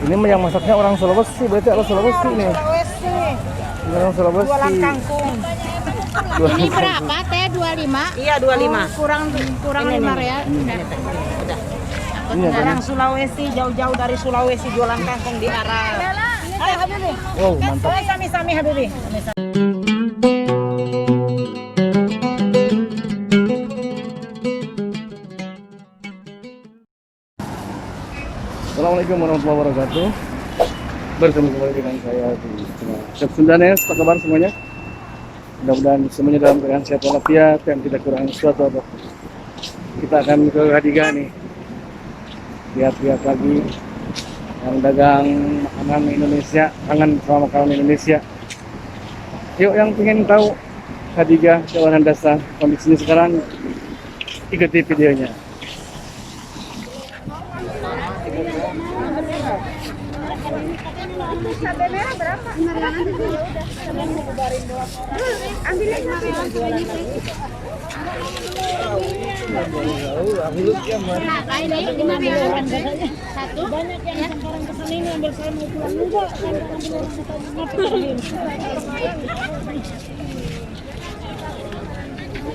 Ini yang masaknya orang Sulawesi, berarti orang Sulawesi nih. Sulawesi. Orang Sulawesi. Jualan kangkung. Ini berapa teh? 25? Iya 25. Kurang 5 real. Udah. Ini ada. Orang Sulawesi jauh-jauh dari Sulawesi jualan kangkung di Arab. Ayo Habibi. Wow, mantap. Sami-sami Habibi. Assalamualaikum warahmatullahi wabarakatuh. Bertemu kembali dengan saya di Chef Sundanes. Apa kabar semuanya? Mudah-mudahan semuanya dalam keadaan sehat walafiat dan tidak kurang sesuatu apapun. Kita akan ke Hadiga nih. Lihat-lihat lagi yang dagang makanan Indonesia, kangen sama makanan Indonesia. Yuk yang ingin tahu Hadiga Jalan Handasa kondisinya sekarang, ikuti videonya. Cabai merah berapa? 5 ambil aja. Nah, ini 5 rialan satu. Banyak yang sekarang kesini ini ambil saya mau pulang juga.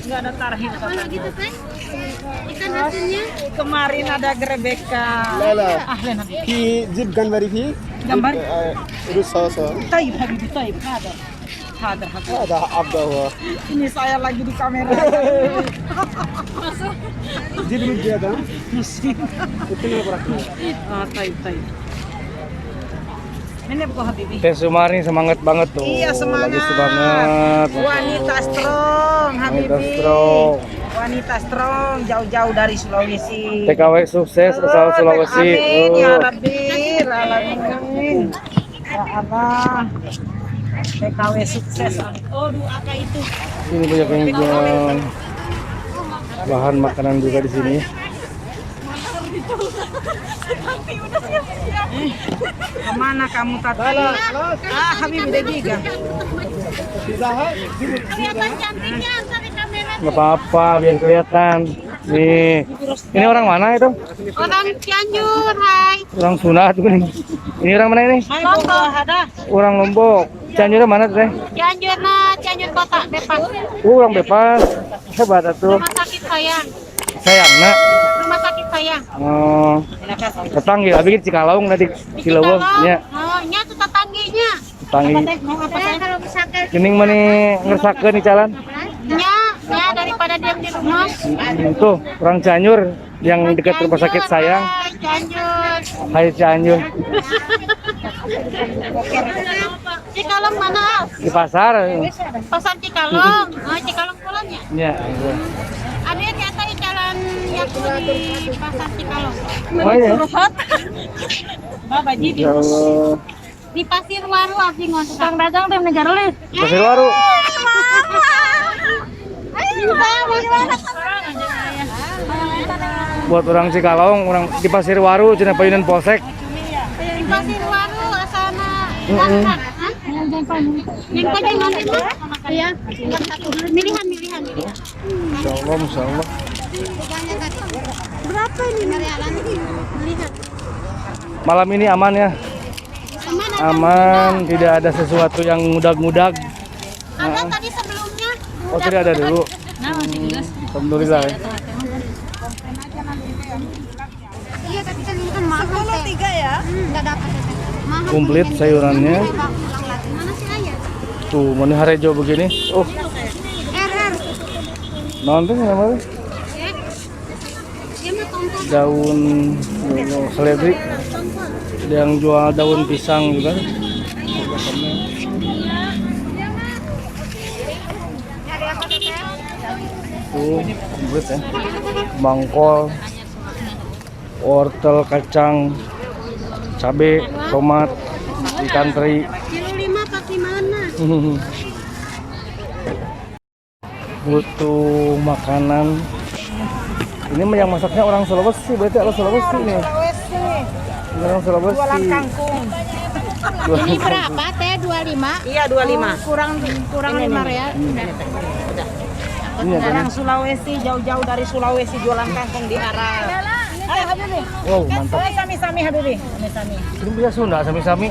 Enggak ada tarhib. Apa lagi tuh, Teh? Ikan hasilnya? Kemarin ada gerebeka. لا Ahlan Habibi. في جيب جمبري فيه Gambar. رز صلصة Taib Habibi, taib. Hadir. Hadir. هذا عبده هو Ini saya lagi di kamera. جيب رز زيادة Musim. وكلنا بركة Taib, taib. Ini buku Habibi. Teh Sumari semangat banget tuh. Iya semangat. Lagi semangat. Wanita strong, Wanita Habibi. strong. Wanita strong, jauh-jauh dari Sulawesi. TKW sukses asal Sulawesi. Amin ya Rabbil alamin. Ya Allah. TKW sukses. Oh, doa itu. Ini banyak yang jual bahan makanan juga di sini. Kemana kamu tadi? Ah, Habibi Debiga. Kelihatan cantiknya dari kamera. Nggak apa-apa, biar kelihatan. Nih, ini orang mana itu? Orang Cianjur, hai. Orang Sunda tuh nih. Ini orang mana ini? Lombok ada. Orang Lombok. Cianjur mana tuh teh? Cianjur Cianjur kota, Bebas. Orang bebas. Hebat atuh. Rumah sakit sayang. Sayang nak. Rumah sakit sayang. Oh, tetangga ya, bikin Cikalaung tadi Cilewung nya. Oh, nya tuh tetangginya. Tetangga. Mau apa teh? Kalau misalkan Gening mana ngersakeun di jalan? nya daripada diam di rumah. Tuh, orang Cianjur yang dekat rumah sakit sayang. Hai, Cianjur. Hai Cianjur. Cikalong mana? Di pasar. Pasar Cikalong. Oh, Cikalong pulangnya. Ya. Ada yang di atas jalan yang di pasar Cikalong. Oh iya. Baba Jibi. Ya Allah. Di Pasir Waru abdi ngon tukang dagang teh negara leuh. Pasir Waru. Buat orang Cikalong, orang di Pasir Waru, Cina Payunan Polsek. Di Pasir Waru asana langkat. Yang paling nanti mah? Iya. Milihan. Insya Allah, Masya Allah. Berapa ini? Melihat. Malam ini aman ya? Aman, tidak ada sesuatu yang mudag-mudag. Ada tadi sebelumnya. Oh, tidak ada dulu. Alhamdulillah ya. Iya, tapi kan ini kan mahal. 3 ya. Enggak dapat. Mahal. Komplit sayurannya. Mana sih ayah? Tuh, mana harejo begini. Oh, RR. nonton namanya. Ya. Dia mah tonton. Daun seledri. Ada yang jual daun pisang juga. Tuh, komplit ya. Bangkol, wortel, kacang, cabe, tomat, ikan teri. Kilo 5 pakai mana? Butuh makanan. Ini yang masaknya orang Sulawesi, berarti orang Sulawesi nih. Sulawesi. Orang Sulawesi. Jualan kangkung. Ini berapa teh? 25? Iya 25. Kurang 5 real. Ini ada Orang Sulawesi jauh-jauh dari Sulawesi jualan kangkung di Arab. Ayo Habibi. Wow, mantap. Sami-sami Habibi. Sami-sami. Ini bisa Sunda, sami-sami.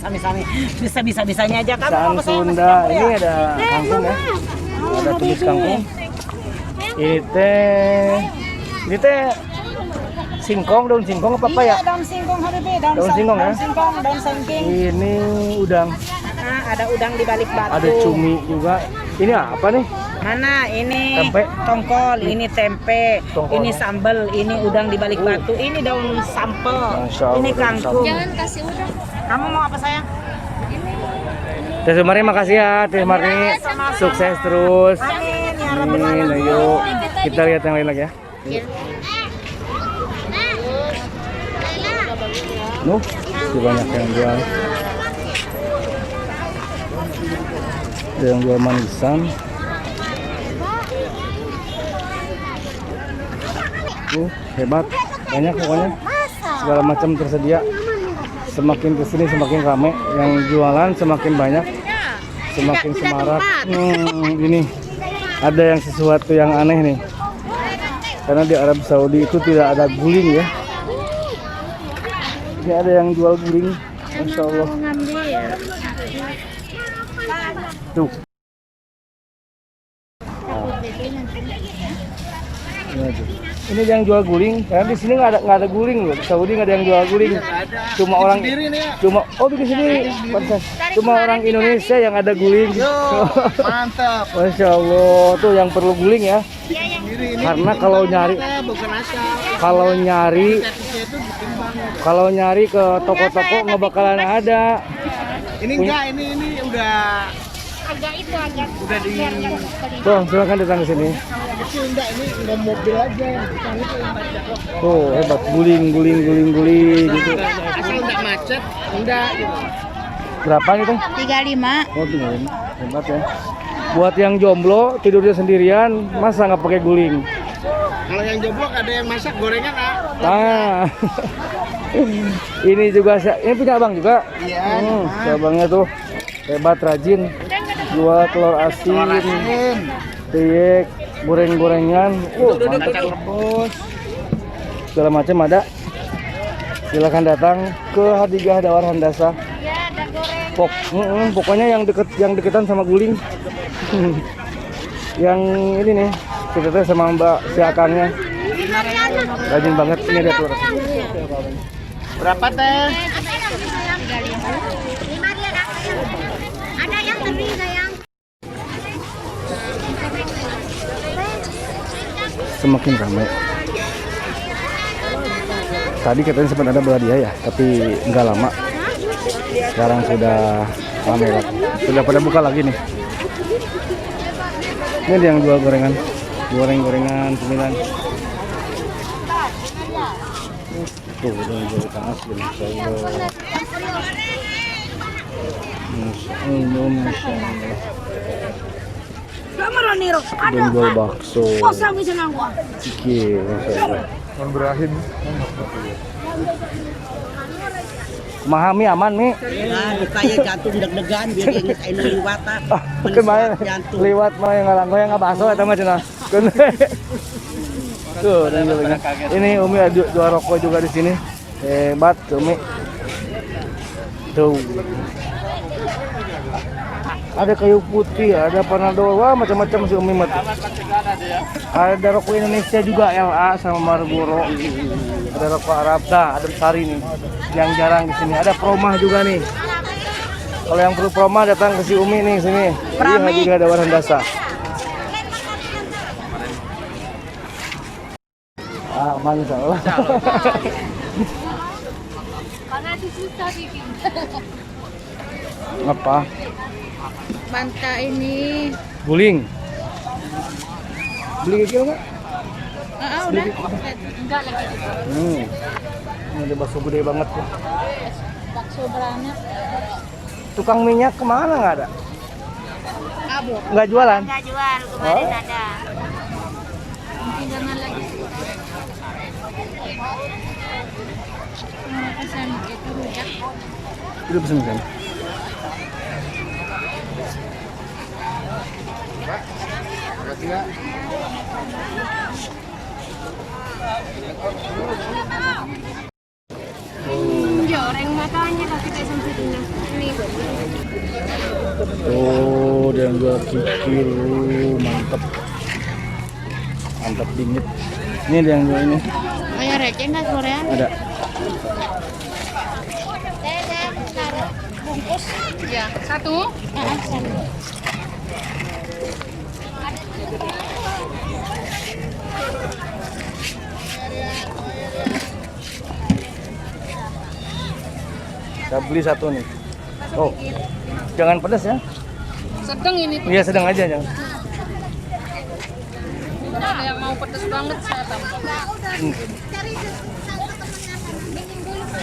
Sami-sami. Bisa-bisanya aja kamu San mau saya masih Sunda. campur Ini ya? ada kangkung ya. Ada tumis kangkung. Ini teh singkong, daun singkong apa Iya, ya? daun singkong Habibi, Daun singkong ya? daun singkong, daun sengking. Ini udang, Nah, ada udang di balik batu. ada cumi juga. Ini apa nih? Mana ini Tempe. tongkol, ini tempe, Tongkol. ini sambal, ini udang di balik batu, ini daun sampel, Masya Allah, ini daun kangkung. Jangan kasih udang. Kamu mau apa sayang? Teh Sumarni makasih ya, Teh Sumarni. Sukses terus. Amin ya Rabbal Amin, Alamin. ayo. Kita lihat yang lain lagi ya. Nuh, masih banyak yang jual. Ada yang jual manisan. Hebat, banyak pokoknya. Segala macam tersedia. Semakin kesini semakin ramai. Yang jualan semakin banyak, semakin semarak. Ini ada yang sesuatu yang aneh nih. Karena di Arab Saudi itu tidak ada guling ya. Ini ada yang jual guling, Masya Allah. Tuh. Ini yang jual guling, karena di sini nggak ada guling loh. Di Saudi nggak ada yang jual guling. Cuma orang, bikin sendiri. Pantes. Cuma orang Indonesia yang ada guling. Mantap. Masya Allah, tuh yang perlu guling ya. Karena kalau nyari ke toko-toko nggak bakalan ada. Ini enggak, ini udah udah di Tuh, silakan datang ke sini. kecil enggak, ini nggak mobil aja yang kita itu yang baca. Tuh, hebat, guling gitu. Asal enggak macet, enggak gitu. Berapa gitu? 35. Oh, tuh hebat ya. Buat yang jomblo tidurnya sendirian, masa nggak pakai guling? Kalau yang joblok ada yang masak gorengan, ah. Nah, ini juga ini punya abang juga. Iya. Si abangnya tuh hebat, rajin. Jual telur asin, teyek, goreng-gorengan, Kacang rebus. segala macam ada. Silakan datang ke Hadigah Dawar Handasa. Pokoknya yang deketan sama guling. Yang ini nih, kita teh sama Mbak si akangnya. Rajin banget, ini ada telur asin. Berapa teh? Ada yang teri sayang. Semakin ramai. Tadi katanya sempat ada belah dia ya, tapi nggak lama. Sekarang sudah ramai lagi. Sudah pada buka lagi nih. Ini ada yang jual gorengan, gorengan cemilan. Tuh, udah yang jual ikan asin. Masya Allah. Masya Allah. Ada yang jual bakso. Oke, Masya Allah. Berakhir. Mahami aman nih. Nah, kayak jantung deg-degan biar ingat ini liwata. Kemarin lewat mah yang ngalang yang nggak bakso eta mah cenah. Tuh, dan juga ini Umi ada jual rokok juga di sini. Hebat Umi. Tuh. Ada kayu putih, ada panadol, wah macam-macam si Umi mah. Ada rokok Indonesia juga LA sama Marlboro. Ada rokok Arab, ada Sari nih. Yang jarang di sini. Ada Promah juga nih. Kalau yang perlu Promah datang ke si Umi nih sini. Di Hadigah Dawar Handasa. Aman insyaallah. Karena susah bikin. Apa? Banta ini. Guling. Beli kecil nggak? Udah. Enggak lagi. Ini ada bakso gede banget tuh. Bakso beranak. Tukang minyak kemana nggak ada? Kabur. Nggak jualan? Enggak jual, kemarin ada. Mungkin jangan lagi. Mau pesan itu rujak. Udah pesen kan? Joreng matanya kasih kayak samsudina. Ini. Oh, dia jual kikil, mantep, mantap dingin. Ini dia yang jual ini. Kayak receh nggak Korea? Ada. Bungkus. Ya, satu. Satu. Saya beli satu nih. Oh, jangan pedas ya. Sedang ini. Iya, sedang aja jangan. Ada yang mau pedes banget saya tambah.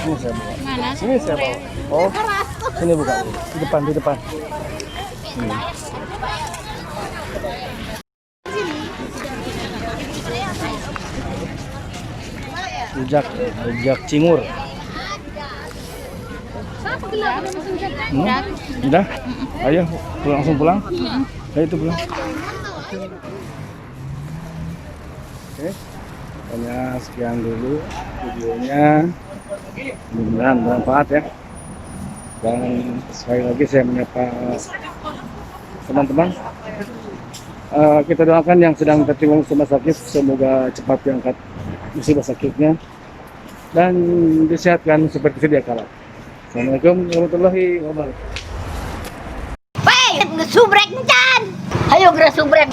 Ini saya bawa. Mana? Ini saya bawa. Oh, sini bukan. Di depan, di depan. Rujak, rujak cingur. Udah? Ayo, pulang langsung pulang. Ayo itu pulang. Oke, pokoknya sekian dulu videonya. Mudah-mudahan bermanfaat ya. Dan sekali lagi saya menyapa teman-teman. Kita doakan yang sedang tertimbun musibah sakit, semoga cepat diangkat musibah sakitnya dan disehatkan seperti sedia kala. Assalamualaikum warahmatullahi wabarakatuh. Ngesubrek encan. Hayo gerak subrek.